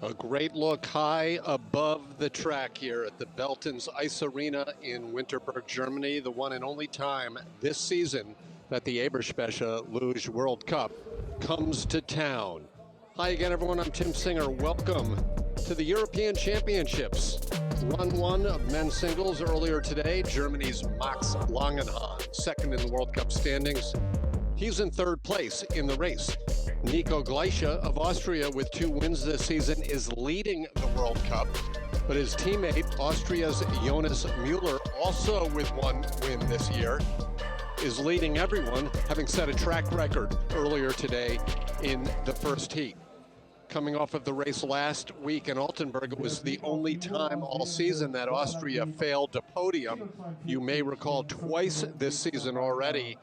A great look high above the track here at the Belton's Ice Arena in Winterberg, Germany, the one and only time this season that the EBERSPA Luge World Cup comes to town. Hi again, everyone. I'm Tim Singer. Welcome to the European Championships. Run one of men's singles earlier today. Germany's Max Langenhahn, second in the World Cup standings. He's in third place in the race. Nico Gleische of Austria, with 2 wins this season, is leading the World Cup. But his teammate, Austria's Jonas Müller, also with 1 win this year, is leading everyone, having set a track record earlier today in the first heat. Coming off of the race last week in Altenberg, it was the only time all season that Austria failed to podium. You may recall twice this season already,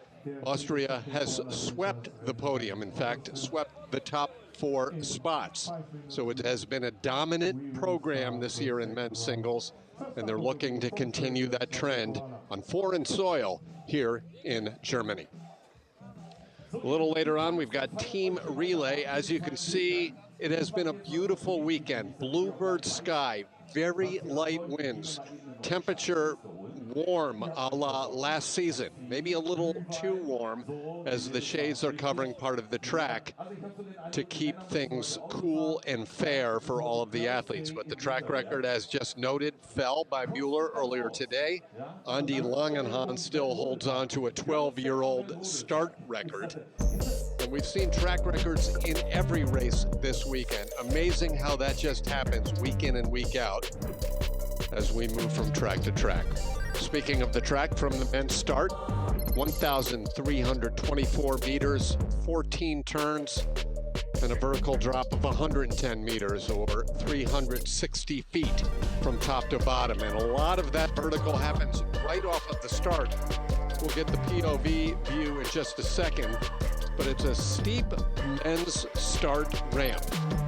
Austria has swept the podium, in fact, swept the top 4 spots. So it has been a dominant program this year in men's singles, and they're looking to continue that trend on foreign soil here in Germany. A little later on, we've got team relay. As you can see, it has been a beautiful weekend. Bluebird sky, very light winds, temperature warm a la last season, maybe a little too warm as the shades are covering part of the track to keep things cool and fair for all of the athletes. But the track record, as just noted, fell by Müller earlier today. Andi Langenhahn still holds on to a 12-year-old start record. And we've seen track records in every race this weekend. Amazing how that just happens week in and week out as we move from track to track. Speaking of the track, from the men's start, 1,324 meters, 14 turns, and a vertical drop of 110 meters, or 360 feet from top to bottom. And a lot of that vertical happens right off of the start. We'll get the POV view in just a second, but it's a steep men's start ramp.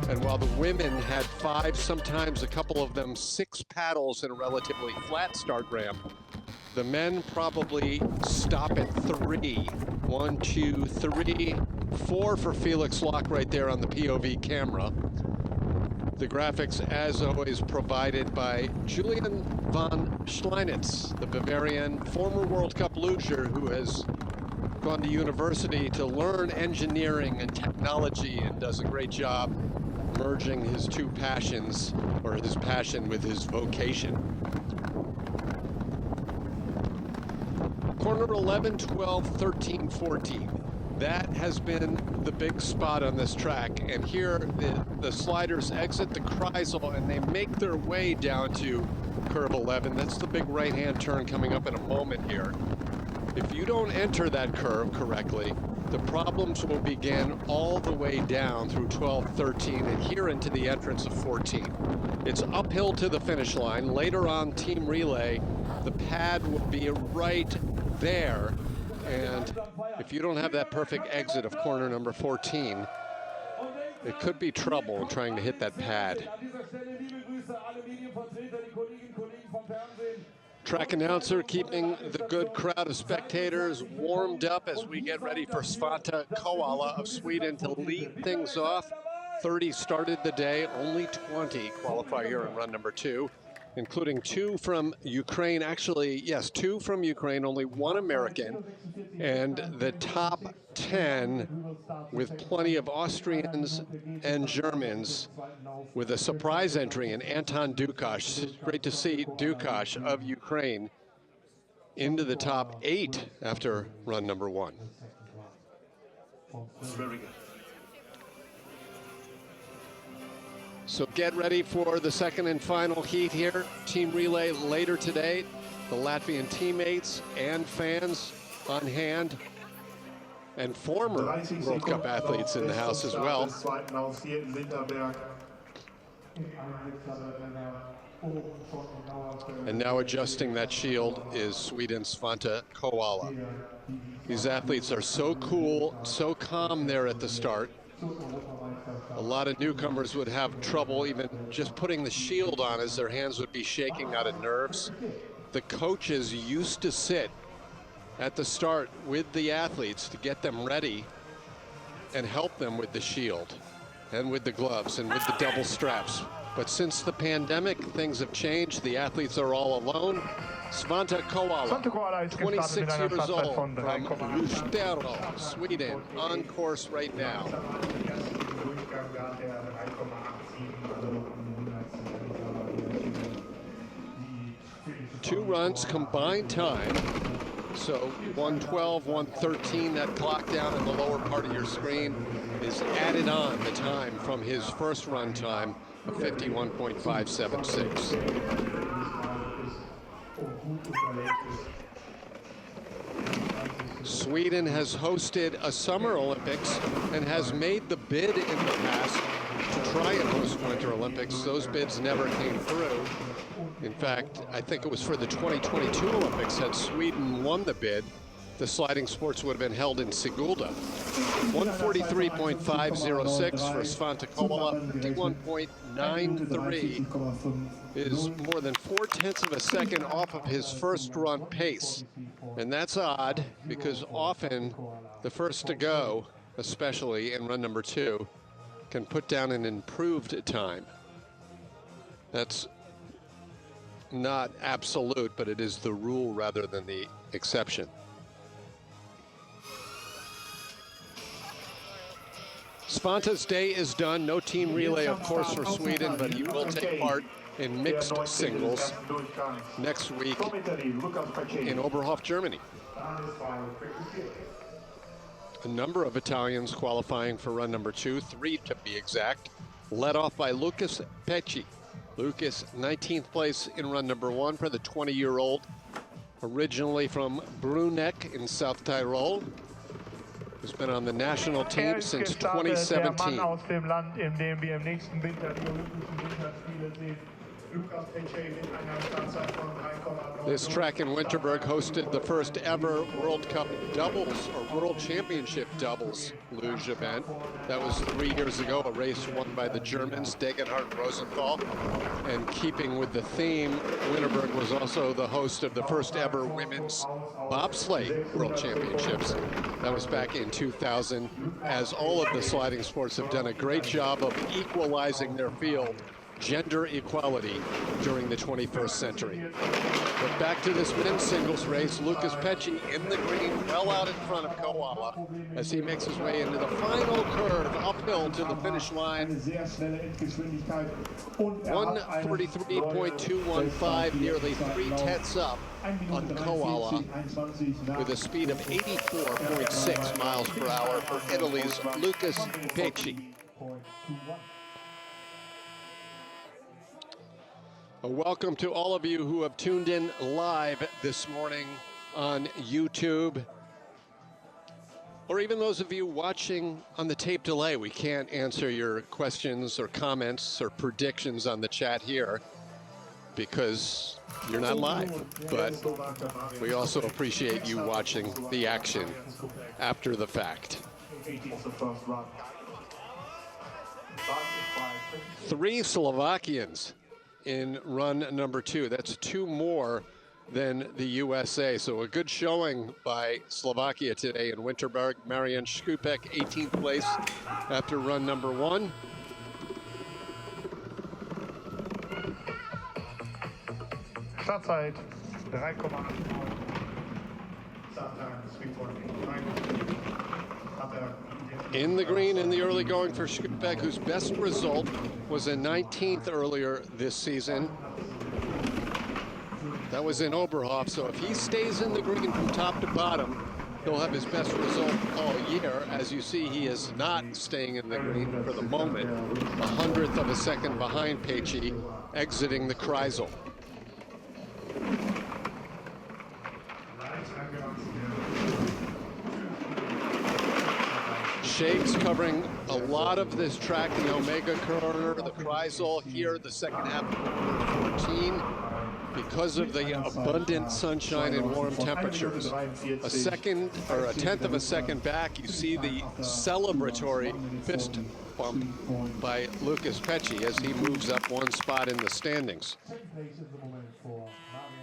And while the women had 5, sometimes a couple of them 6 paddles in a relatively flat start ramp, the men probably stop at 3. 1, 2, 3, 4 for Felix Locke right there on the POV camera. The graphics, as always, provided by Julian von Schleinitz, the Bavarian former World Cup luger who has gone to university to learn engineering and technology and does a great job merging his 2 passions, or his passion with his vocation. Corner 11, 12, 13, 14. That has been the big spot on this track. And here the sliders exit the Kreisel and they make their way down to curve 11. That's the big right-hand turn coming up in a moment here. If you don't enter that curve correctly, the problems will begin all the way down through 12, 13, and here into the entrance of 14. It's uphill to the finish line. Later on, team relay, the pad will be right there, and if you don't have that perfect exit of corner number 14, it could be trouble in trying to hit that pad. Track announcer keeping the good crowd of spectators warmed up as we get ready for Svante Koala of Sweden to lead things off. 30 started the day, only 20 qualify here in run number 2, including 2 from Ukraine. Actually, yes, 2 from Ukraine, only 1 American, and the top 10 with plenty of Austrians and Germans, with a surprise entry in Anton Dukash. Great to see Dukash of Ukraine into the top 8 after run number 1. Very good. So get ready for the second and final heat here. Team relay later today. The Latvian teammates and fans on hand, and former World Cup athletes in the house as well. And now adjusting that shield is Sweden's Svante Koala. These athletes are so cool, so calm there at the start. A lot of newcomers would have trouble even just putting the shield on, as their hands would be shaking out of nerves. The coaches used to sit at the start with the athletes to get them ready and help them with the shield. and with the gloves and with the double straps. But since the pandemic, things have changed. The athletes are all alone. Svante Koala, 26 years old, from Luge, Sweden, on course right now. 2 runs combined time. So 112, 113, that clock down in the lower part of your screen is added on the time from his first run time of 51.576. Sweden has hosted a Summer Olympics and has made the bid in the past to try and host Winter Olympics. Those bids never came through. In fact, I think it was for the 2022 Olympics. Had Sweden won the bid, the sliding sports would have been held in Sigulda. 143.506 for Svante Koala, 51.93 is more than 0.4 of a second off of his first run pace. And that's odd because often the first to go, especially in run number 2, can put down an improved time. That's not absolute, but it is the rule rather than the exception. Svante's day is done. No team relay, of course, for Sweden, but he will take part in mixed singles next week in Oberhof, Germany. A number of Italians qualifying for run number 2, 3 to be exact, led off by Lucas Pecci. Lucas, 19th place in run number 1 for the 20-year-old, originally from Bruneck in South Tyrol, who's been on the national team since 2017. This track in Winterberg hosted the first ever World Cup doubles or World Championship doubles luge event. That was 3 years ago, a race won by the Germans, Degenhardt and Rosenthal. And keeping with the theme, Winterberg was also the host of the first ever women's bobsleigh World Championships. That was back in 2000, as all of the sliding sports have done a great job of equalizing their field. Gender equality during the 21st century. But back to this men's singles race, Lucas Pecci in the green, well out in front of Koala as he makes his way into the final curve uphill to the finish line. 143.215, nearly 3/10 up on Koala with a speed of 84.6 miles per hour for Italy's Lucas Pecci. Welcome to all of you who have tuned in live this morning on YouTube, or even those of you watching on the tape delay. We can't answer your questions or comments or predictions on the chat here because you're not live, but we also appreciate you watching the action after the fact. 3 Slovakians in run number 2. That's 2 more than the USA. So a good showing by Slovakia today in Winterberg. Marian Skupek, 18th place after run number 1. Startzeit 3,8. In the green in the early going for Skupek, whose best result was a 19th earlier this season. That was in Oberhof, so if he stays in the green from top to bottom, he'll have his best result all year. As you see, he is not staying in the green for the moment. 100th of a second behind Pecci, exiting the Kreisel. Shakes covering a lot of this track, the Omega corner, the Kreisel here, the second half of corner 14, because of the abundant sunshine and warm temperatures. A second or a 1/10 of a second back, you see the celebratory fist bump by Lucas Pecci as he moves up 1 spot in the standings.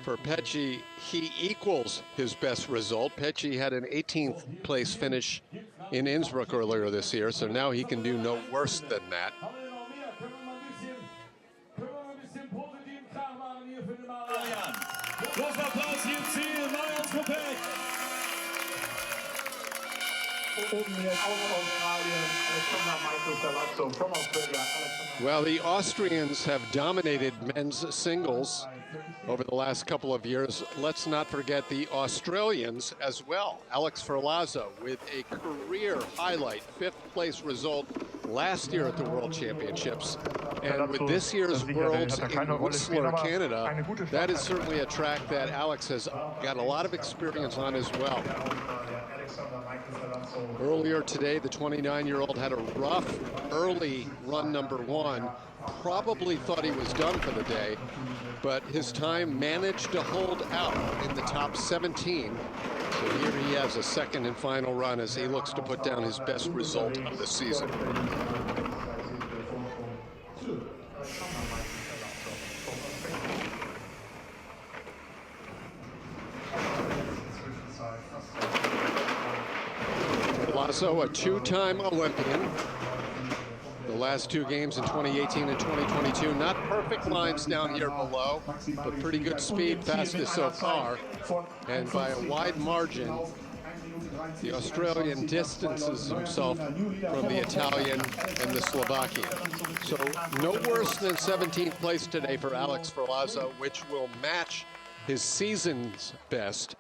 For Pecci, he equals his best result. Pecci had an 18th place finish in Innsbruck earlier this year, so now he can do no worse than that. Well, the Austrians have dominated men's singles over the last couple of years. Let's not forget the Australians as well. Alex Ferlazzo with a career highlight, 5th place result last year at the World Championships. And with this year's Worlds in Whistler, Canada, that is certainly a track that Alex has got a lot of experience on as well. Earlier today, the 29-year-old had a rough early run number 1. Probably thought he was done for the day, but his time managed to hold out in the top 17. So here he has a second and final run as he looks to put down his best result of the season. Also a 2-time Olympian. The last 2 games in 2018 and 2022. Not perfect lines down here below, but pretty good speed, fastest so far. And by a wide margin, the Australian distances himself from the Italian and the Slovakian. So no worse than 17th place today for Alex Ferlazzo, which will match his season's best.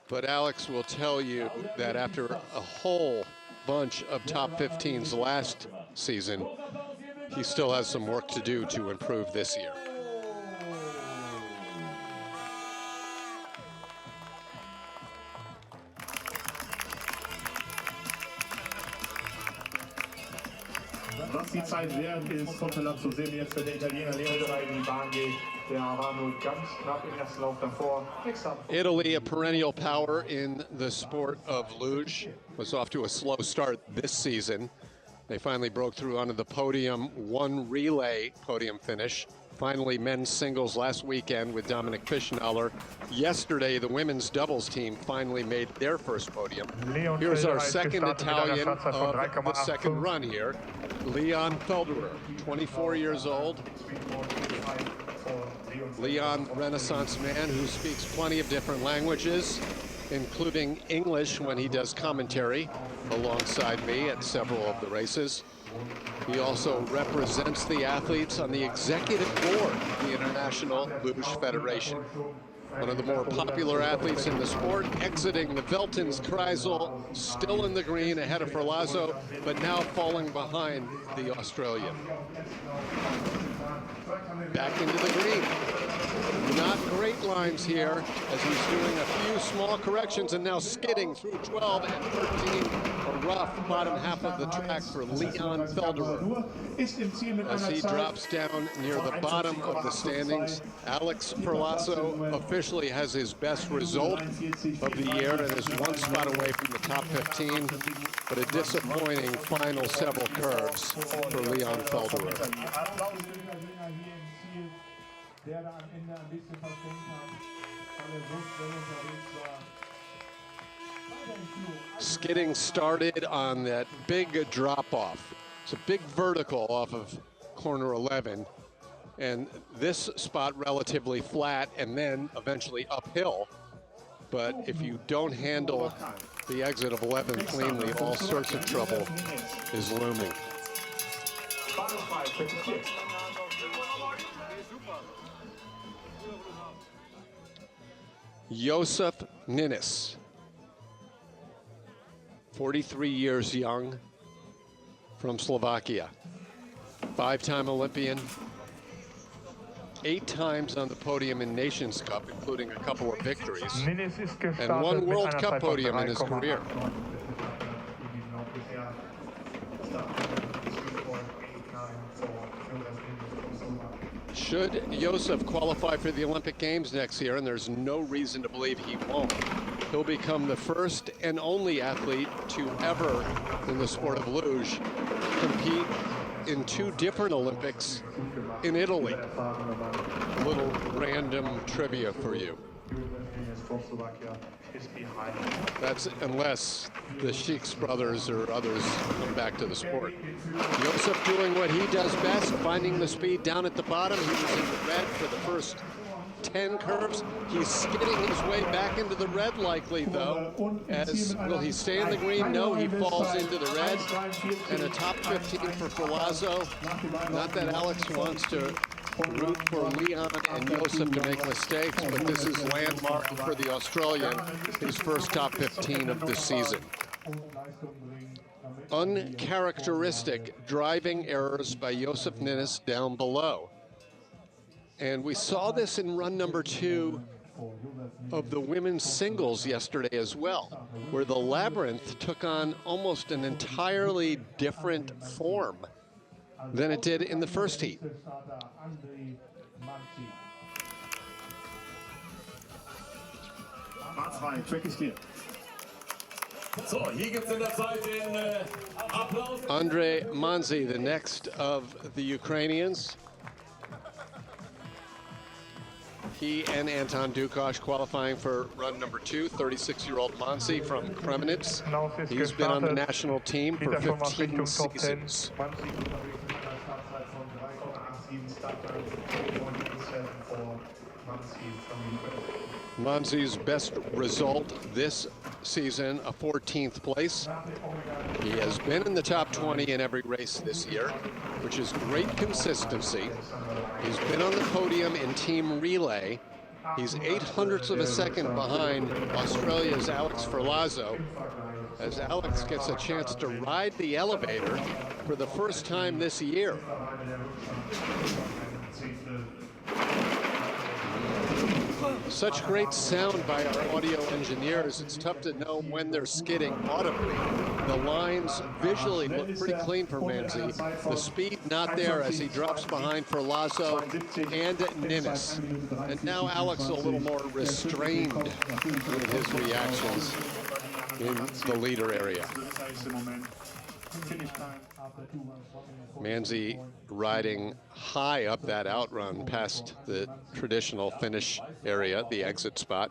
But Alex will tell you that after a whole bunch of top 15s last season, he still has some work to do to improve this year. Was die Zeit wert ist, Contender zu sehen, jetzt für den Italiener Leonardo in die Bahn geht. Der war nur ganz knapp im ersten Lauf davor. Italy, a perennial power in the sport of luge, was off to a slow start this season. They finally broke through onto the podium, 1 relay podium finish. Finally, men's singles last weekend with Dominic Fischnaller. Yesterday, the women's doubles team finally made their first podium. Here's our second Italian of the second run here, Leon Felderer, 24 years old. Leon, Renaissance man who speaks plenty of different languages, including English when he does commentary alongside me at several of the races. He also represents the athletes on the executive board of the International Luge Federation. One of the more popular athletes in the sport, exiting the Veltins Kreisel, still in the green ahead of Ferlazzo, but now falling behind the Australian. Back into the green. Not great lines here as he's doing a few small corrections and now skidding through 12 and 13. A rough bottom half of the track for Leon Felderer. As he drops down near the bottom of the standings, Alex Ferlazzo officially has his best result of the year and is 1 spot away from the top 15, but a disappointing final several curves for Leon Felderer. Skidding started on that big drop-off. It's a big vertical off of corner 11, and this spot relatively flat and then eventually uphill. But if you don't handle the exit of 11 cleanly, all sorts of trouble is looming. Josef Ninnis, 43 years young, from Slovakia. 5-time Olympian, 8 times on the podium in Nations Cup, including a couple of victories, and 1 World Cup podium in his career. Should Josef qualify for the Olympic Games next year, and there's no reason to believe he won't, he'll become the first and only athlete to ever, in the sport of luge, compete in 2 different Olympics in Italy. A little random trivia for you. for Slovakia is behind. That's unless the Sheiks brothers or others come back to the sport. Josef doing what he does best, finding the speed down at the bottom. He was in the red for the first 10 curves. He's skidding his way back into the red likely though. Will he stay in the green? No, he falls into the red. And a top 15 for Filazzo. Not that Alex wants to root for Leon and Josef to make mistakes, but this is landmark for the Australian, his first top 15 of the season. Uncharacteristic driving errors by Josef Ninnis down below. And we saw this in run number 2 of the women's singles yesterday as well, where the labyrinth took on almost an entirely different form than it did in the first heat. Andre Manzi, the next of the Ukrainians. He and Anton Dukosh qualifying for run number 2, 36-year-old Manzi from Kremenets. He's been on the national team for 15 seasons. Manzi's best result this season, a 14th place. He has been in the top 20 in every race this year, which is great consistency. He's been on the podium in team relay. He's 0.08 of a second behind Australia's Alex Filazzo, as Alex gets a chance to ride the elevator for the first time this year. Such great sound by our audio engineers. It's tough to know when they're skidding audibly. The lines visually look pretty clean for Manzi. The speed not there as he drops behind for Lazo and Ninnis. And now Alex a little more restrained with his reactions in the leader area. Manzi riding high up that outrun past the traditional finish area, the exit spot.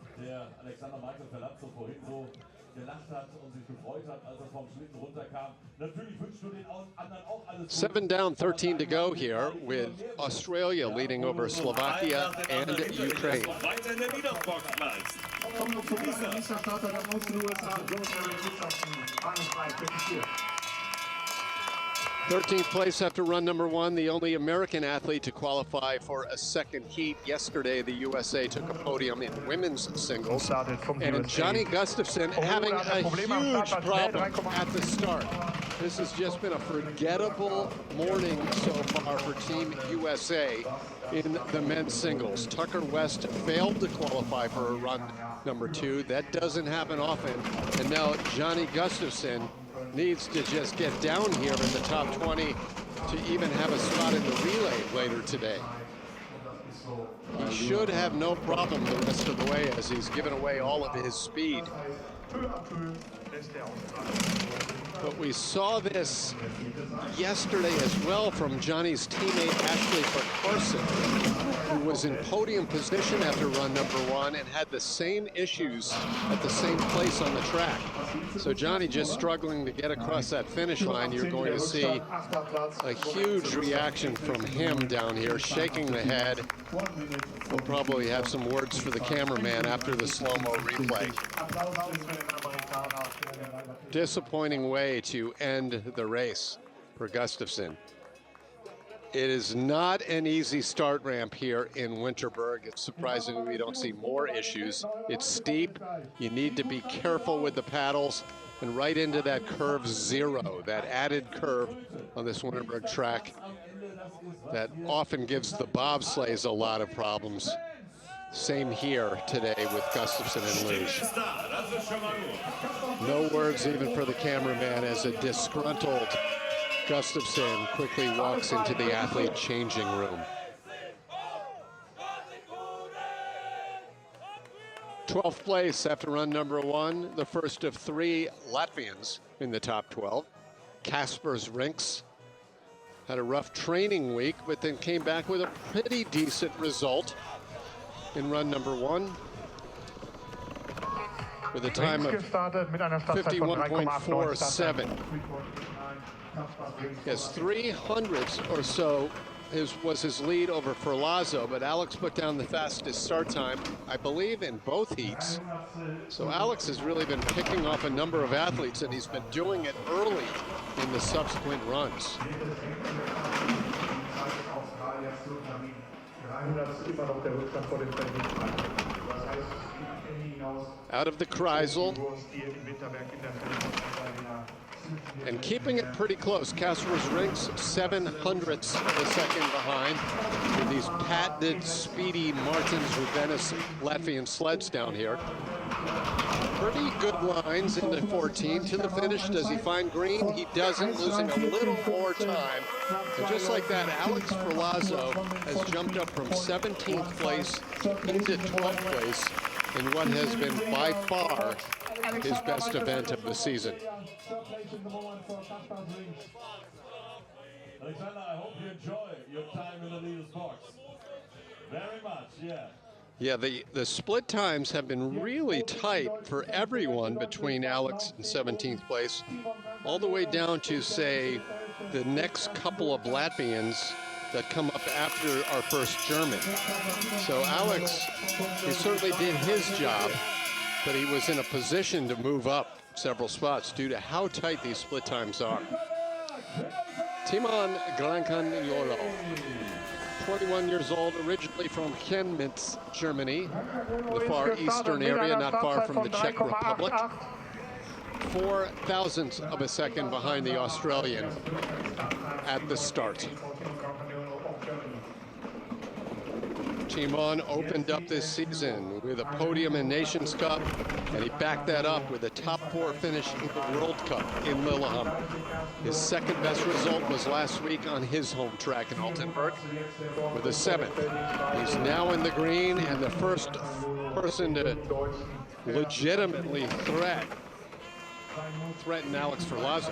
7 down, 13 to go here, with Australia leading over Slovakia and Ukraine. 13th place after run number 1, the only American athlete to qualify for a second heat. Yesterday, the USA took a podium in women's singles. And Johnny Gustafson having a huge problem at the start. This has just been a forgettable morning so far for Team USA in the men's singles. Tucker West failed to qualify for a run number 2. That doesn't happen often. And now Johnny Gustafson needs to just get down here in the top 20 to even have a spot in the relay later today. He should have no problem the rest of the way as he's given away all of his speed. But we saw this yesterday as well from Johnny's teammate Ashley Carson, who was in podium position after run number 1 and had the same issues at the same place on the track. So Johnny just struggling to get across that finish line. You're going to see a huge reaction from him down here, shaking the head. We'll probably have some words for the cameraman after the slow-mo replay. Disappointing way to end the race for Gustafson. It is not an easy start ramp here in Winterberg. It's surprising we don't see more issues. It's steep. You need to be careful with the paddles and right into that curve 0, that added curve on this Winterberg track that often gives the bobsleighs a lot of problems. Same here today with Gustafson and Luge. No words even for the cameraman as a disgruntled Gustafson quickly walks into the athlete changing room. 12th place after run number 1, the first of 3 Latvians in the top 12. Kaspers Rinks had a rough training week, but then came back with a pretty decent result in run number 1. with a time of 51.47. Yes, 300ths or so was his lead over Ferlazzo, but Alex put down the fastest start time, I believe, in both heats. So Alex has really been picking off a number of athletes, and he's been doing it early in the subsequent runs. Out of the Kreisel. And keeping it pretty close. Kasper's Rinks 700ths of a second behind with these patented, speedy Martins Rubenis Latvian sleds down here. Pretty good lines into 14 to the finish. Does he find green? He doesn't, losing a little more time. And just like that, Alex Ferlazzo has jumped up from 17th place into 12th place in what has been by far his best event of the season. Alexander, I hope you enjoy your time in the leader's box. Very much, yeah. Yeah, the split times have been really tight for everyone between Alex in 17th place, all the way down to, say, the next couple of Latvians that come up after our first German. So Alex, he certainly did his job, but he was in a position to move up several spots due to how tight these split times are. Timon Grancaniolo, 21 years old, originally from Chemnitz, Germany, the far eastern area, not far from the Czech Republic. 4 thousandths of a second behind the Australian at the start. Timon opened up this season with a podium in Nations Cup, and he backed that up with a top 4 finish in the World Cup in Lillehammer. His second best result was last week on his home track in Altenburg with a 7th. He's now in the green and the first person to legitimately threaten Alex Ferlazzo.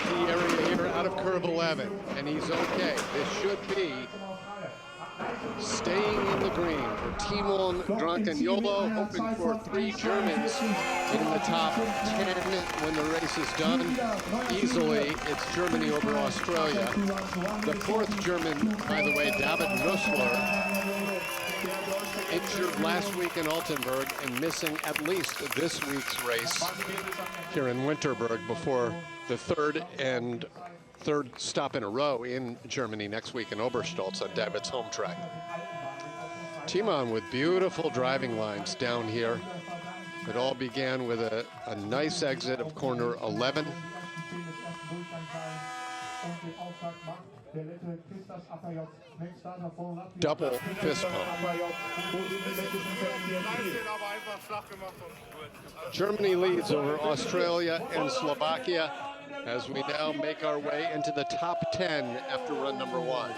Key area here out of curve 11, and he's okay. This should be staying in the green for Timon Grancaniolo, hoping for 3 Germans in the top 10 when the race is done. Easily, it's Germany over Australia. The 4th German, by the way, David Nussler, injured last week in Altenburg and missing at least this week's race here in Winterberg before the third stop in a row in Germany next week in Oberstolz on David's home track. Timon with beautiful driving lines down here. It all began with a nice exit of corner 11. Double fist pump. Germany leads over Australia and Slovakia as we now make our way into the top 10 after run number 1.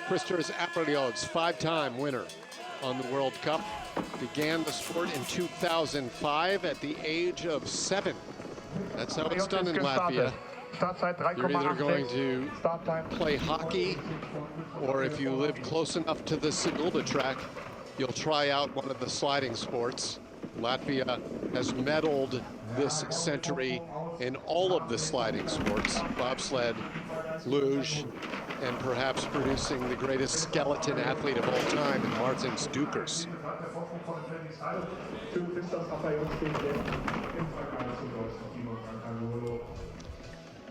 Christers Apriots, 5-time winner on the World Cup, began the sport in 2005 at the age of 7. That's how it's done in Latvia. You're either going to play hockey, or if you live close enough to the Sigulda track, you'll try out one of the sliding sports. Latvia has medaled this century in all of the sliding sports, bobsled, luge, and perhaps producing the greatest skeleton athlete of all time in Martins Dukers.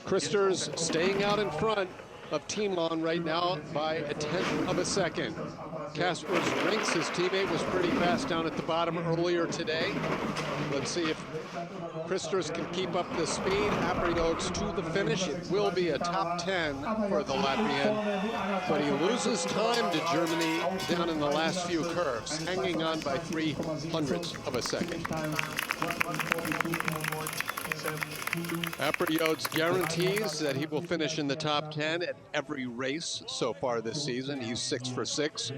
Christers staying out in front of Timon right now by a 1/10 of a second. Kasper's Rinks, his teammate, was pretty fast down at the bottom earlier today. Let's see if Christers can keep up the speed. Apriots to the finish. It will be a top 10 for the Latvian, but he loses time to Germany down in the last few curves, hanging on by 300ths of a second. Apriots guarantees that he will finish in the top 10 at every race so far this season. He's 6 for 6,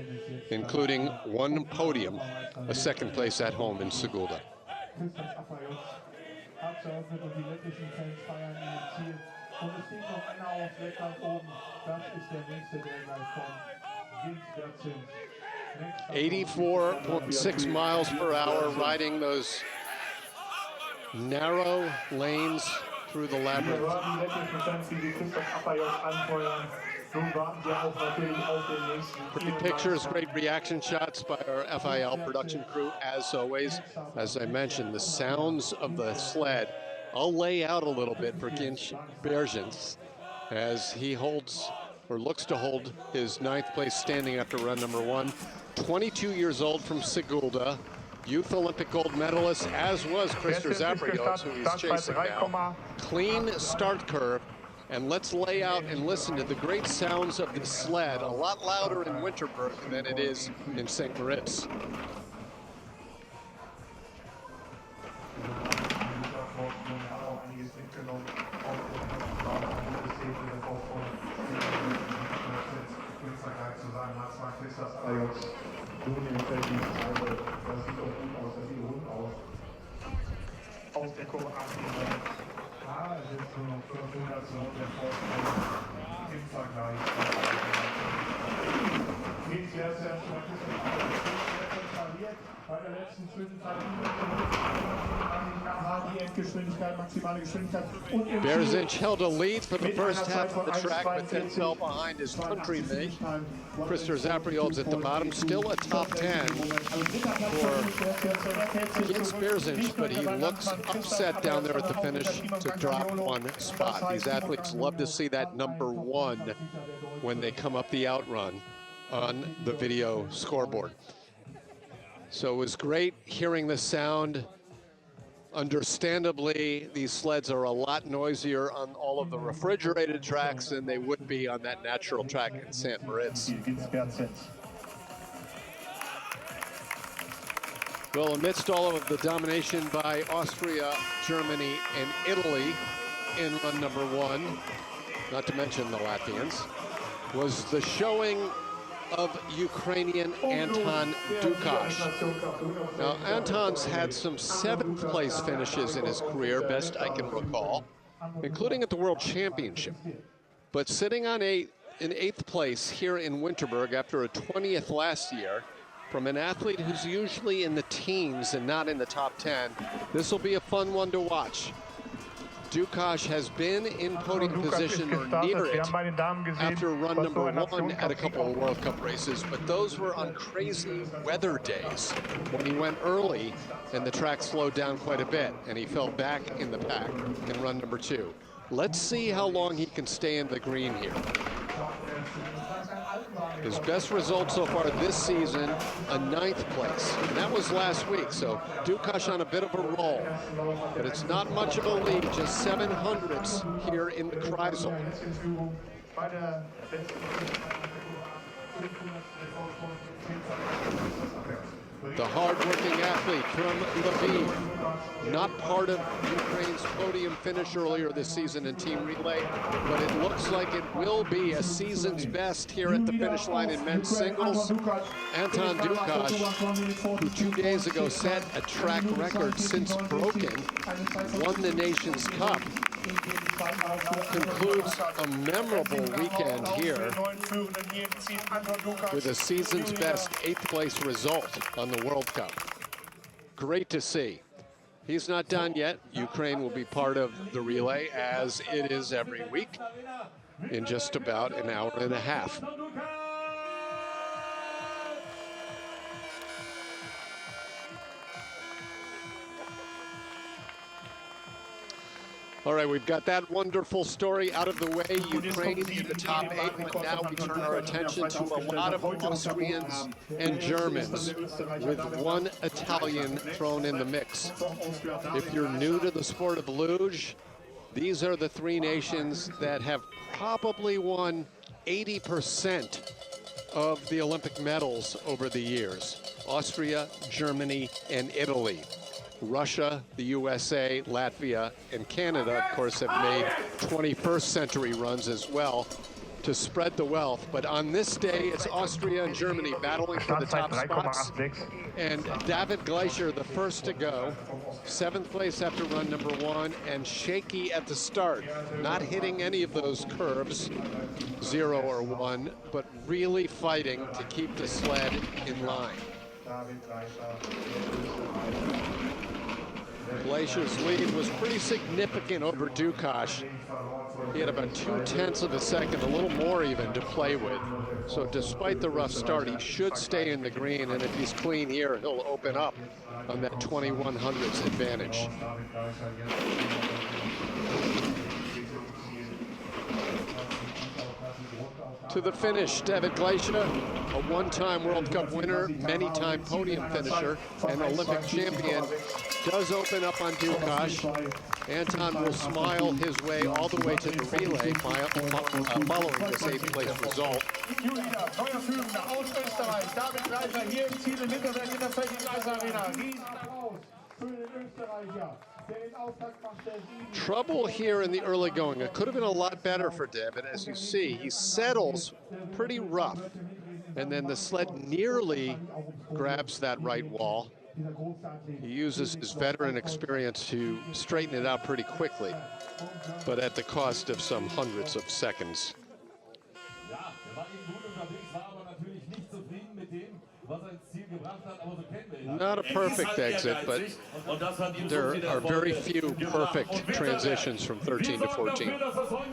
including 1 podium, a 2nd place at home in Sigulda. 84.6 miles per hour, riding those narrow lanes through the labyrinth. Great pictures, great reaction shots by our FIL production crew, as always. As I mentioned, the sounds of the sled. I'll lay out a little bit for Ginch Bergens as he holds, or looks to hold, his 9th place standing after run number 1. 22 years old from Sigulda, youth Olympic gold medalist, as was Christer Zabriot, who he's chasing now. Clean start curve. And let's lay out and listen to the great sounds of the sled, a lot louder in Winterberg than it is in St. Moritz. Berzinch held a lead for the first half of the track, but then fell behind his countrymate. Christer Zabriot's at the bottom, still a top 10 for Ginch Berzinch, but he looks upset down there at the finish to drop one spot. These athletes love to see that number 1 when they come up the outrun on the video scoreboard. So it was great hearing the sound. Understandably, these sleds are a lot noisier on all of the refrigerated tracks than they would be on that natural track in St. Moritz. Well, amidst all of the domination by Austria, Germany, and Italy in run number 1, not to mention the Latvians, was the showing of Ukrainian Anton Dukash. Now, Anton's had some 7th place finishes in his career, best I can recall, including at the World Championship. But sitting on in 8th place here in Winterberg after a 20th last year, from an athlete who's usually in the teens and not in the top 10, this will be a fun one to watch. Dukash has been in podium position or near it after run number 1 at a couple of World Cup races, but those were on crazy weather days when he went early and the track slowed down quite a bit and he fell back in the pack in run number 2. Let's see how long he can stay in the green here. His best result so far this season, a 9th place. And that was last week, so Dukash on a bit of a roll. But it's not much of a lead, just 700ths here in the Kreisel. The hard-working athlete from Lviv, not part of Ukraine's podium finish earlier this season in team relay, but it looks like it will be a season's best here at the finish line in men's singles. Anton Dukash, who 2 days ago set a track record since broken, won the Nations Cup, concludes a memorable weekend here with a season's best 8th place result on the World Cup. Great to see. He's not done yet. Ukraine will be part of the relay, as it is every week, in just about an hour and a half. All right, we've got that wonderful story out of the way. Ukraine in the top 8, but now we turn our attention to a lot of Austrians and Germans, with one Italian thrown in the mix. If you're new to the sport of luge, these are the 3 nations that have probably won 80% of the Olympic medals over the years. Austria, Germany, and Italy. Russia, the USA, Latvia, and Canada, of course, have made 21st century runs as well. to spread the wealth. But on this day, it's Austria and Germany battling for the top spots. And David Gleicher, the first to go, 7th place after run number 1, and shaky at the start, not hitting any of those curves, 0 or 1, but really fighting to keep the sled in line. Gleicher's lead was pretty significant over Dukash. He had about 0.2 of a second, a little more even, to play with. So despite the rough start, he should stay in the green, and if he's clean here, he'll open up on that 2100s advantage. To the finish, David Gleicher, a one-time World Cup winner, many-time podium finisher, and Olympic champion, does open up on Dukash. Anton will smile his way all the way to the relay following this 8th place result. Trouble here in the early going. It could have been a lot better for David. As you see, he settles pretty rough, and then the sled nearly grabs that right wall. He uses his veteran experience to straighten it out pretty quickly, but at the cost of some hundreds of seconds. Not a perfect exit, but there are very few perfect transitions from 13 to 14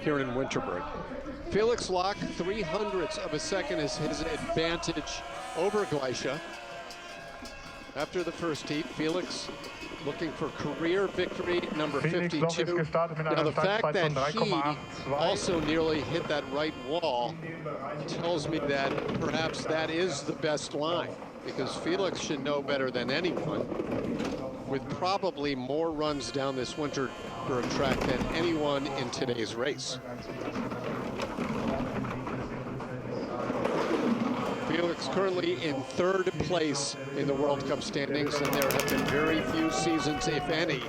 here in Winterberg. Felix Locke, 0.03 of a second is his advantage over Gleicher. After the first heat, Felix looking for career victory number 52. Now the fact that he also nearly hit that right wall tells me that perhaps that is the best line, because Felix should know better than anyone, with probably more runs down this Winterberg track than anyone in today's race. Felix currently in 3rd place in the World Cup standings, and there have been very few seasons, if any,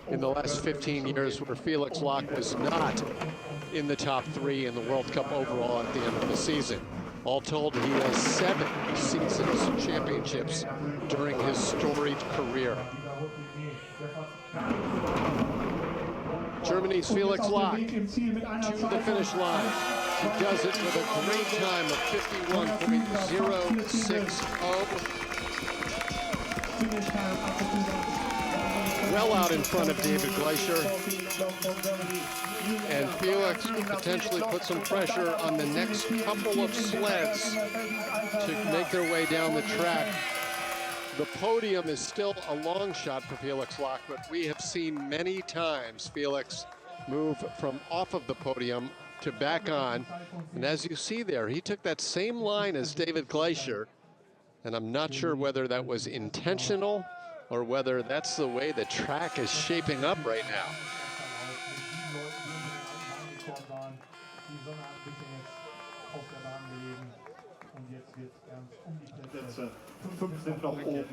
in the last 15 years where Felix Locke was not in the top 3 in the World Cup overall at the end of the season. All told, he has 7 seasons championships during his storied career. Germany's Felix Locke to the finish line. He does it with a great time of 51.060. Well out in front of David Gleicher. And Felix could potentially put some pressure on the next couple of sleds to make their way down the track. The podium is still a long shot for Felix Locke, but we have seen many times Felix move from off of the podium to back on. And as you see there, he took that same line as David Gleicher, and I'm not sure whether that was intentional or whether that's the way the track is shaping up right now.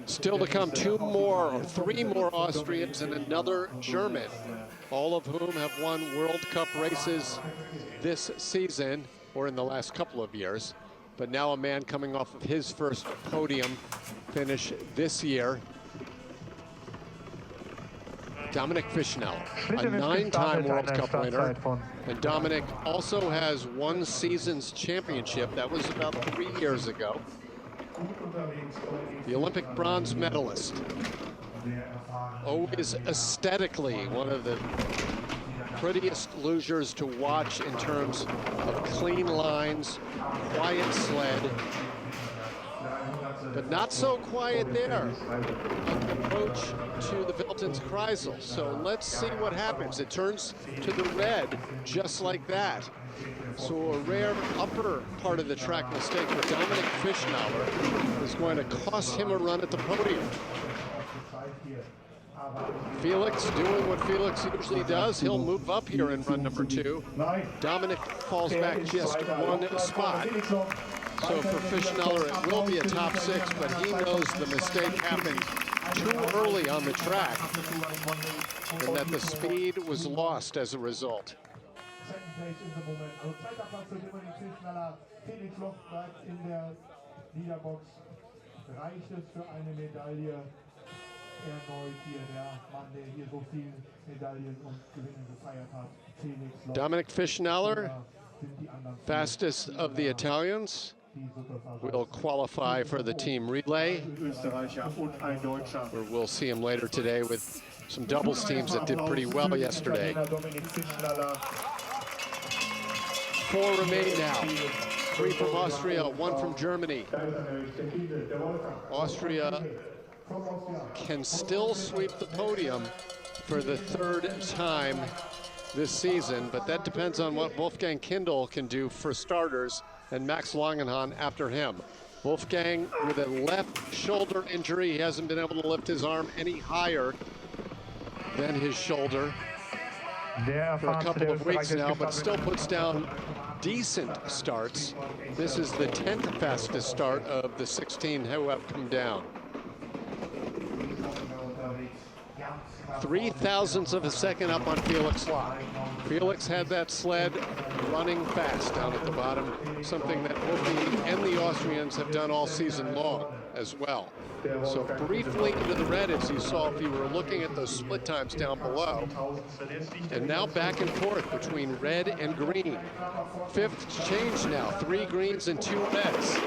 Still to come, 2 more or 3 more Austrians and another German, all of whom have won World Cup races this season or in the last couple of years. But now a man coming off of his first podium finish this year, Dominic Fischnell, a 9-time World Cup winner. And Dominic also has 1 season's championship. That was about 3 years ago. The Olympic bronze medalist. Always aesthetically one of the prettiest lugers to watch in terms of clean lines, quiet sled, but not so quiet there on the approach to the Veltins Kreisel. So let's see what happens. It turns to the red just like that. So a rare upper part of the track mistake for Dominic Fischnauer is going to cost him a run at the podium. Felix doing what Felix usually does. He'll move up here in run number 2. Dominic falls back just 1 spot. So for Fischnauer, it will be a top 6, but he knows the mistake happened too early on the track and that the speed was lost as a result. second place in the moment. Also zweiter Platz für den Zielschneller. Felix Loch bleibt in der Leaderbox. Reicht es für eine Medaille? Erneut hier der Mann, der hier so viele Medaillen und Gewinne gefeiert hat. Felix Loch. Dominic Fischnaller, fastest of the Italians, will qualify for the team relay, where we'll see him later today with some doubles teams that did pretty well yesterday. 4 remain now. 3 from Austria, 1 from Germany. Austria can still sweep the podium for the 3rd time this season, but that depends on what Wolfgang Kindl can do for starters, and Max Langenhahn after him. Wolfgang with a left shoulder injury. He hasn't been able to lift his arm any higher than his shoulder for a couple of weeks now, but still puts down decent starts. This is the 10th fastest start of the 16 who have come down. 0.03 of a second up on Felix Loch. Felix had that sled running fast down at the bottom, something that Wolfie and the Austrians have done all season long as well. So briefly into the red, as you saw if you were looking at those split times down below. And now back and forth between red and green. 5th change now, 3 greens and 2 reds.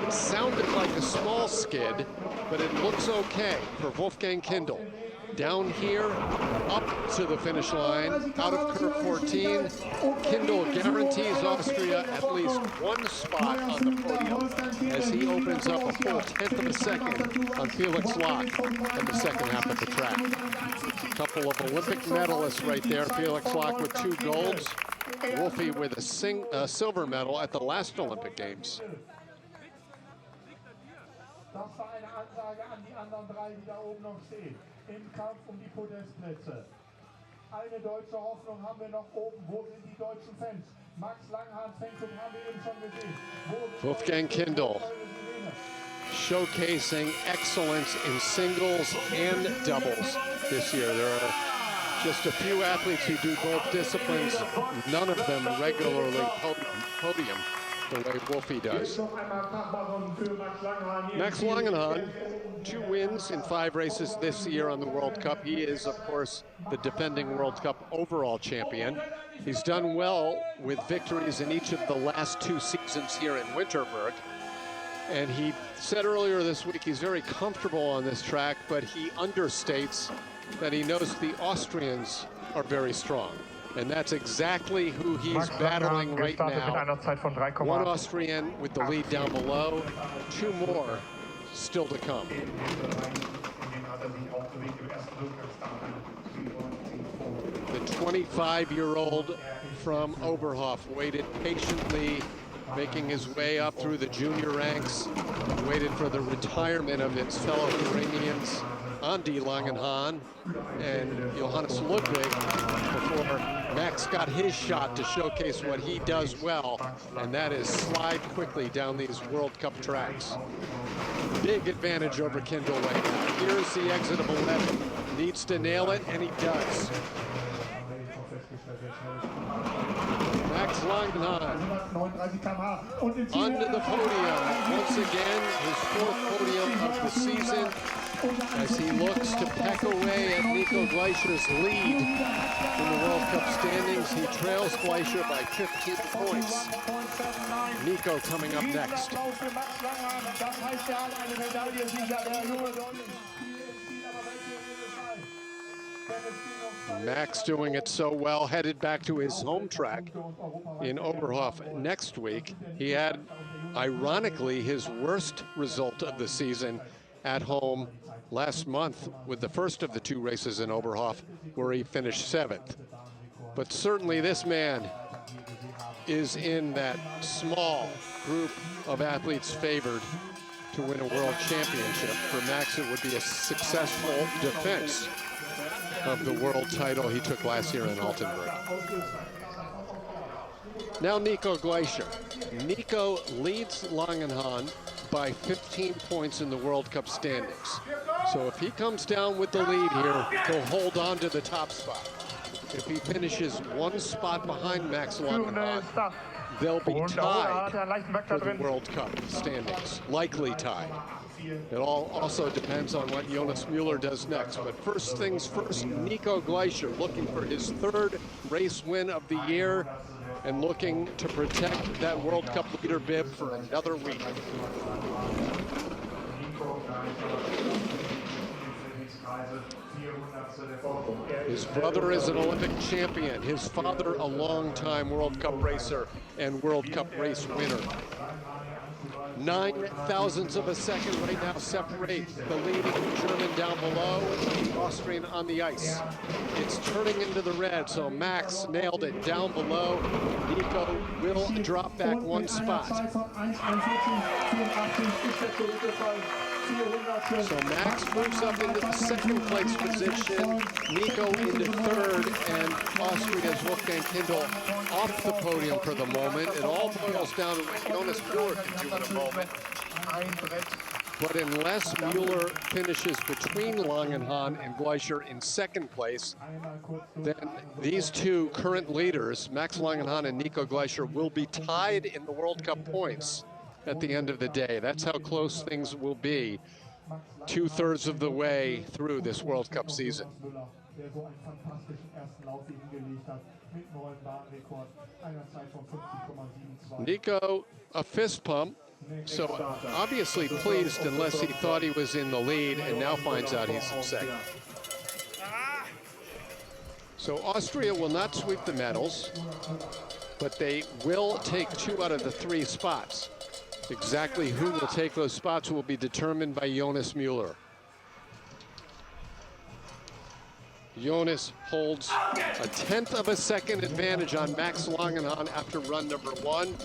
It sounded like a small skid, but it looks okay for Wolfgang Kindl. Down here, up to the finish line, out of curve 14. Kindl guarantees Austria at least 1 spot on the podium as he opens up a full 1/10 of a second on Felix Loch in the second half of the track. A couple of Olympic medalists right there. Felix Loch with 2 golds. Wolfie with a silver medal at the last Olympic Games. Das war eine Ansage an die anderen 3, die da oben noch stehen. Im Kampf die Podestplätze. Eine deutsche Hoffnung haben wir noch oben. Wo sind die deutschen Fans? Max Langenhahn, Fängtum haben wir eben schon gesehen. Wolfgang Kindl showcasing excellence in singles and doubles this year. There are just a few athletes who do both disciplines, none of them regularly podium the way Wolfie does. Max Langenhahn, 2 wins in 5 races this year on the World Cup. He is, of course, the defending World Cup overall champion. He's done well with victories in each of the last 2 seasons here in Winterberg. And he said earlier this week he's very comfortable on this track, but he understates that he knows the Austrians are very strong. And that's exactly who he's battling right now. 1 Austrian with the lead down below, 2 more still to come. The 25-year-old from Oberhof waited patiently, making his way up through the junior ranks, waited for the retirement of its fellow Ukrainians, Andy Langenhahn and Johannes Ludwig, before Max got his shot to showcase what he does well, and that is slide quickly down these World Cup tracks. Big advantage over Kindl right now. Here's the exit of 11. Needs to nail it, and he does. Max Langenhahn onto the podium. Once again, his 4th podium of the season, as he looks to peck away at Nico Gleicher's lead in the World Cup standings. He trails Gleicher by 15 points. Nico coming up next. Max doing it so well, headed back to his home track in Oberhof next week. He had, ironically, his worst result of the season at home last month with the first of the 2 races in Oberhof, where he finished 7th. But certainly this man is in that small group of athletes favored to win a world championship. For Max, it would be a successful defense of the world title he took last year in Altenburg. Now Nico Gleicher. Nico leads Langenhahn by 15 points in the World Cup standings. So if he comes down with the lead here, he'll hold on to the top spot. If he finishes one spot behind Max Langenhahn, they'll be tied for the World Cup standings, likely tied. It all also depends on what Jonas Müller does next. But first things first, Nico Gleicher looking for his third race win of the year and looking to protect that World Cup leader bib for another week. His brother is an Olympic champion. His father, a long-time World Cup racer and World Cup race winner. 9 thousandths of a second right now separate the leading German down below and the Austrian on the ice. It's turning into the red, so Max nailed it down below. Nico will drop back one spot. So Max moves up into the second place position, Nico into third, and Austria's Wolfgang Kindl off the podium for the moment. It all boils down to what Jonas Müller can do in a moment. But unless Müller finishes between Langenhahn and Gleicher in second place, then these two current leaders, Max Langenhahn and Nico Gleicher, will be tied in the World Cup points at the end of the day. That's how close things will be 2/3 of the way through this World Cup season. Nico, a fist pump, so obviously pleased unless he thought he was in the lead and now finds out he's in second. So Austria will not sweep the medals, but they will take 2 out of the 3 spots. Exactly who will take those spots will be determined by Jonas Müller. Jonas holds a 1/10 of a second advantage on Max Langenhahn after run number 1.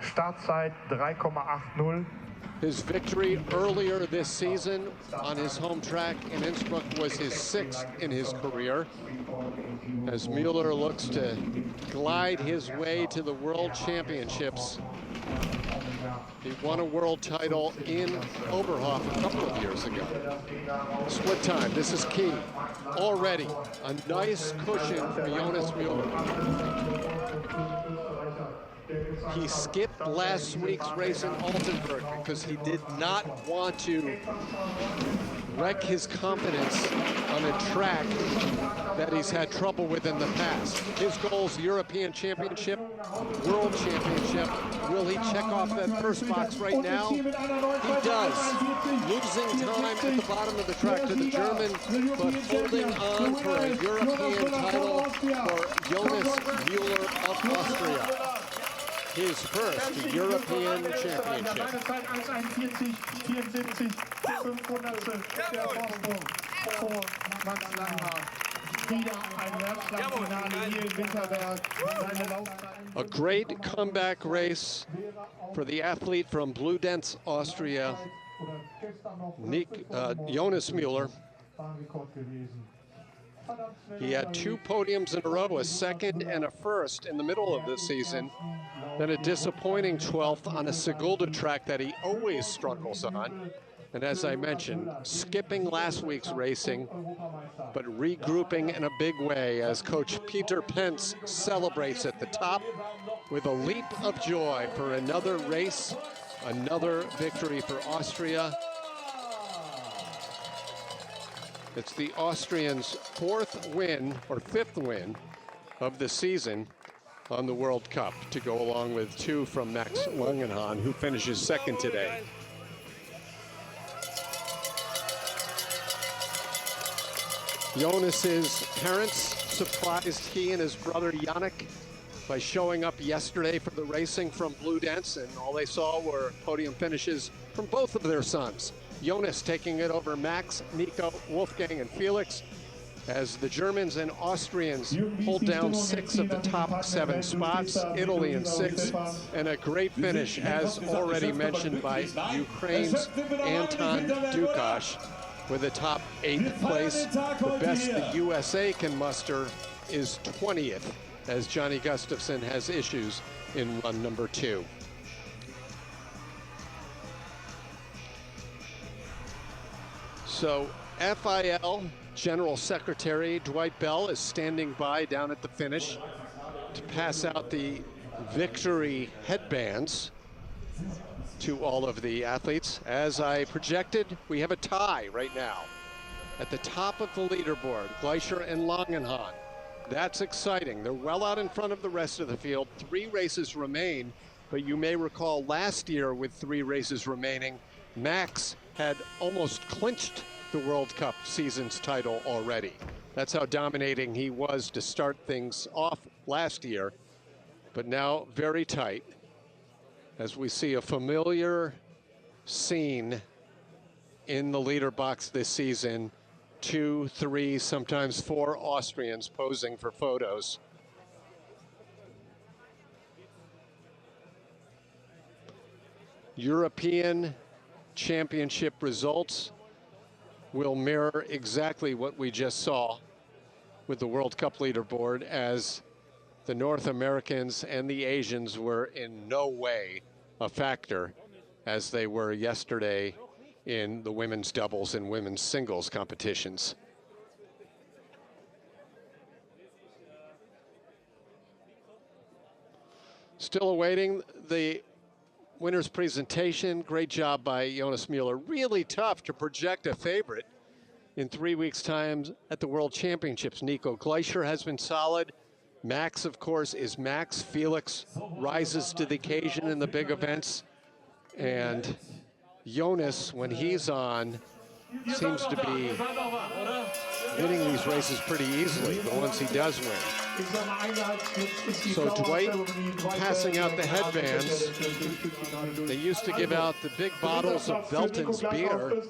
Startzeit 3,80. His victory earlier this season on his home track in Innsbruck was his 6th in his career, as Müller looks to glide his way to the World Championships. He won a world title in Oberhof a couple of years ago. Split time, this is key. Already a nice cushion for Jonas Müller. He skipped last week's race in Altenburg because he did not want to wreck his confidence on a track that he's had trouble with in the past. His goals, European Championship, World Championship. Will he check off that first box right now? He does. Losing time at the bottom of the track to the German, but holding on for a European title for Jonas Müller of Austria. His first European Championship. A great comeback race for the athlete from Bludenz, Austria, Jonas Müller. He had 2 podiums in a row, a 2nd and a 1st in the middle of the season, then a disappointing 12th on a Sigulda track that he always struggles on. And as I mentioned, skipping last week's racing, but regrouping in a big way as Coach Peter Pence celebrates at the top with a leap of joy for another race, another victory for Austria. It's the Austrians' 4th win, or 5th win, of the season on the World Cup, to go along with 2 from Max Langenhahn, who finishes 2nd today. Jonas's parents surprised he and his brother Yannick by showing up yesterday for the racing from Bludenz, and all they saw were podium finishes from both of their sons. Jonas taking it over Max, Nico, Wolfgang, and Felix, as the Germans and Austrians hold down 6 of the top 7 spots, Italy in 6th, and a great finish, as already mentioned by Ukraine's Anton Dukash, with a top 8th place. The best the USA can muster is 20th, as Johnny Gustafsson has issues in run number 2. So FIL General Secretary Dwight Bell is standing by down at the finish to pass out the victory headbands to all of the athletes. As I projected, we have a tie right now at the top of the leaderboard, Gleicher and Langenhahn. That's exciting. They're well out in front of the rest of the field. 3 races remain, but you may recall last year with 3 races remaining, Max had almost clinched the World Cup season's title already. That's how dominating he was to start things off last year, but now very tight as we see a familiar scene in the leader box this season. 2, 3, sometimes 4 Austrians posing for photos. European Championship results will mirror exactly what we just saw with the World Cup leaderboard, as the North Americans and the Asians were in no way a factor as they were yesterday in the women's doubles and women's singles competitions. Still awaiting the winner's presentation. Great job by Jonas Müller. Really tough to project a favorite in 3 weeks' time at the World Championships. Nico Gleicher has been solid. Max, of course, is Max. Felix rises to the occasion in the big events. And Jonas, when he's on, seems to be winning these races pretty easily, the ones he does win. So Dwight passing out the headbands. They used to give out the big bottles of Velton's beer,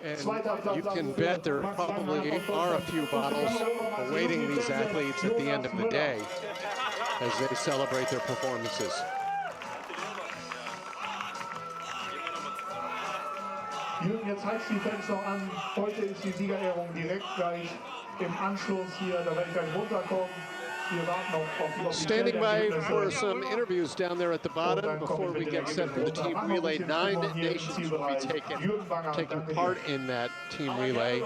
and you can bet there probably are a few bottles awaiting these athletes at the end of the day as they celebrate their performances. Jürgen, jetzt heizt die Fans noch an. Heute ist die Siegerehrung direkt gleich im Anschluss hier. Da werde ich gleich runterkommen. Wir warten auf die Standing by for some interviews down there at the bottom before we get set for the team relay. 9 nations will be taking part in that team relay.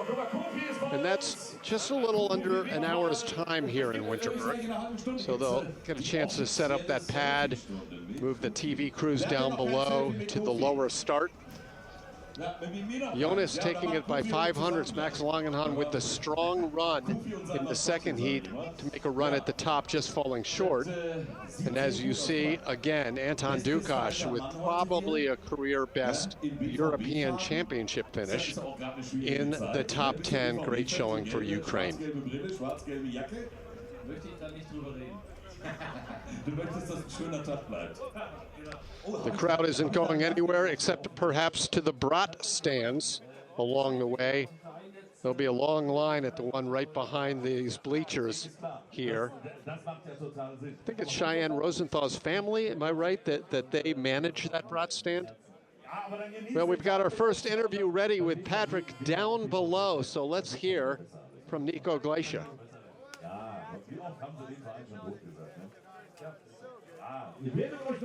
And that's just a little under an hour's time here in Winterberg. So they'll get a chance to set up that pad, move the TV crews down below to the lower start. Jonas taking it by 500s. Max Langenhahn with the strong run in the second heat to make a run at the top, just falling short. And as you see, again, Anton Dukash with probably a career best European Championship finish in the top 10. Great showing for Ukraine. The crowd isn't going anywhere except perhaps to the brat stands along the way. There'll be a long line at the one right behind these bleachers here. I think it's Cheyenne Rosenthal's family, am I right, that they manage that brat stand? Well, we've got our first interview ready with Patrick down below, so let's hear from Nico Gleicher.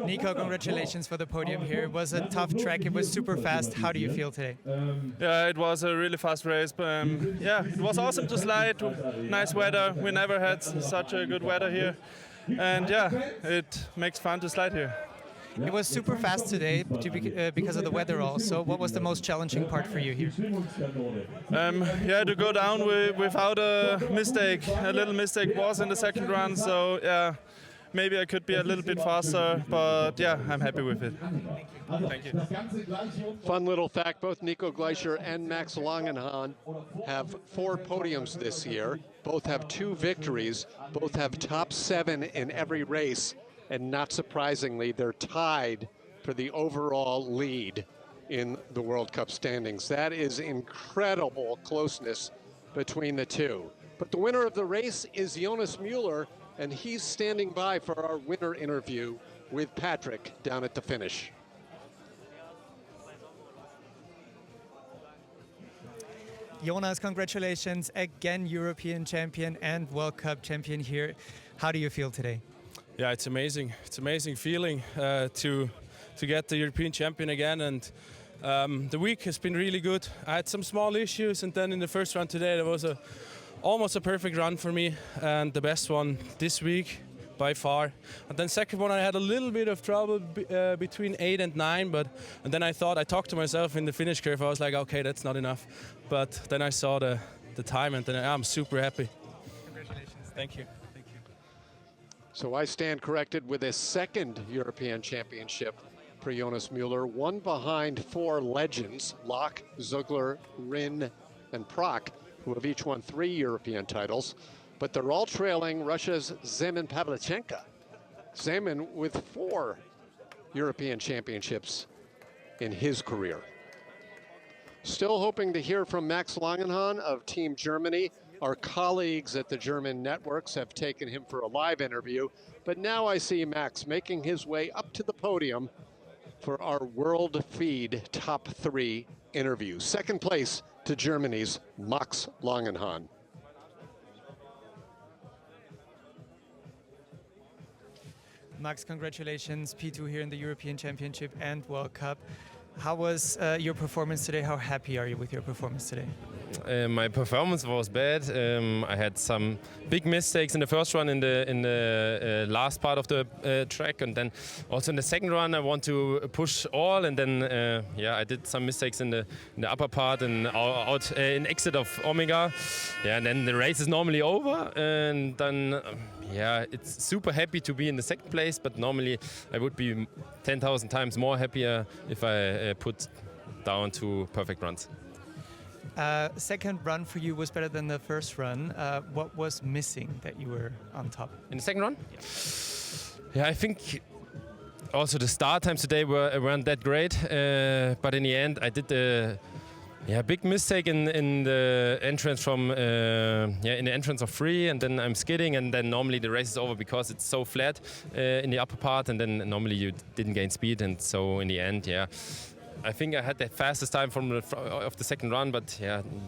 Nico, congratulations for the podium here. It was a tough track. It was super fast. How do you feel today? Yeah, it was a really fast race. But, yeah, it was awesome to slide. Nice weather. We never had such a good weather here. And yeah, it makes fun to slide here. It was super fast today because of the weather also. What was the most challenging part for you here? Yeah, to go down without a mistake. A little mistake was in the second run, so yeah, maybe I could be a little bit faster, but yeah, I'm happy with it. Thank you. Fun little fact, both Nico Gleicher and Max Langenhahn have 4 podiums this year. Both have 2 victories. Both have top 7 in every race. And not surprisingly, they're tied for the overall lead in the World Cup standings. That is incredible closeness between the two. But the winner of the race is Jonas Müller, and he's standing by for our winner interview with Patrick down at the finish. Jonas, congratulations, again European champion and World Cup champion here. How do you feel today? Yeah, it's amazing. It's amazing feeling to get the European champion again, and The week has been really good. I had some small issues, and then in the first run today, there was almost a perfect run for me, and the best one this week by far. And then second one, I had a little bit of trouble between 8 and 9, and then I talked to myself in the finish curve. I was like, okay, that's not enough. But then I saw the time, and then I'm super happy. Congratulations. Thank you. Thank you. So I stand corrected with a second European championship for Jonas Müller, one behind 4 legends, Locke, Zugler, Rin, and Prock, who have each won 3 European titles, but they're all trailing Russia's Zeman Pavlichenko. Zeman with 4 European championships in his career. Still hoping to hear from Max Langenhahn of Team Germany. Our colleagues at the German networks have taken him for a live interview, but now I see Max making his way up to the podium for our World Feed Top 3 interview. Second place to Germany's Max Langenhahn. Max, congratulations. P2 here in the European Championship and World Cup. How was your performance today? How happy are you with your performance today? My performance was bad. I had some big mistakes in the first run in the last part of the track, and then also in the second run I want to push all, and then I did some mistakes in the upper part and out in exit of Omega. Yeah, and then the race is normally over, and then it's super happy to be in the second place, but normally I would be 10,000 times more happier if I put down 2 perfect runs. Second run for you was better than the first run. What was missing that you were on top? In the second run? Yeah, I think also the start times today weren't that great, but in the end I did a big mistake in the entrance from in the entrance of 3, and then I'm skidding, and then normally the race is over because it's so flat in the upper part, and then normally you didn't gain speed, and so in the end, I think I had the fastest time of the second run, but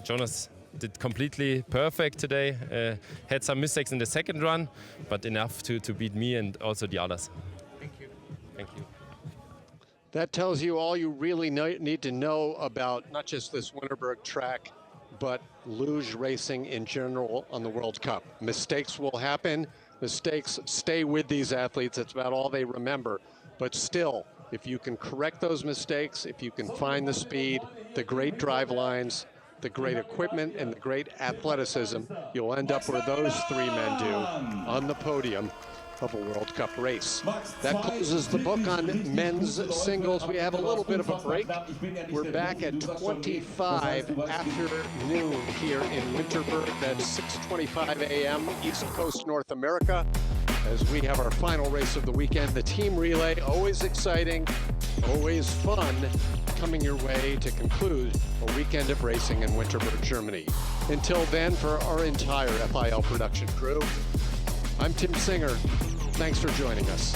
Jonas did completely perfect today. Had some mistakes in the second run, but enough to beat me and also the others. Thank you. Thank you. That tells you all you really need to know about not just this Winterberg track, but luge racing in general on the World Cup. Mistakes will happen. Mistakes stay with these athletes. It's about all they remember. But still, if you can correct those mistakes, if you can find the speed, the great drive lines, the great equipment, and the great athleticism, you'll end up where those 3 men do on the podium of a World Cup race. That closes the book on men's singles. We have a little bit of a break. We're back at 25 afternoon here in Winterberg. That's 6:25 a.m. East Coast, North America, as we have our final race of the weekend, the team relay. Always exciting, always fun, coming your way to conclude a weekend of racing in Winterberg, Germany. Until then, for our entire FIL production crew, I'm Tim Singer. Thanks for joining us.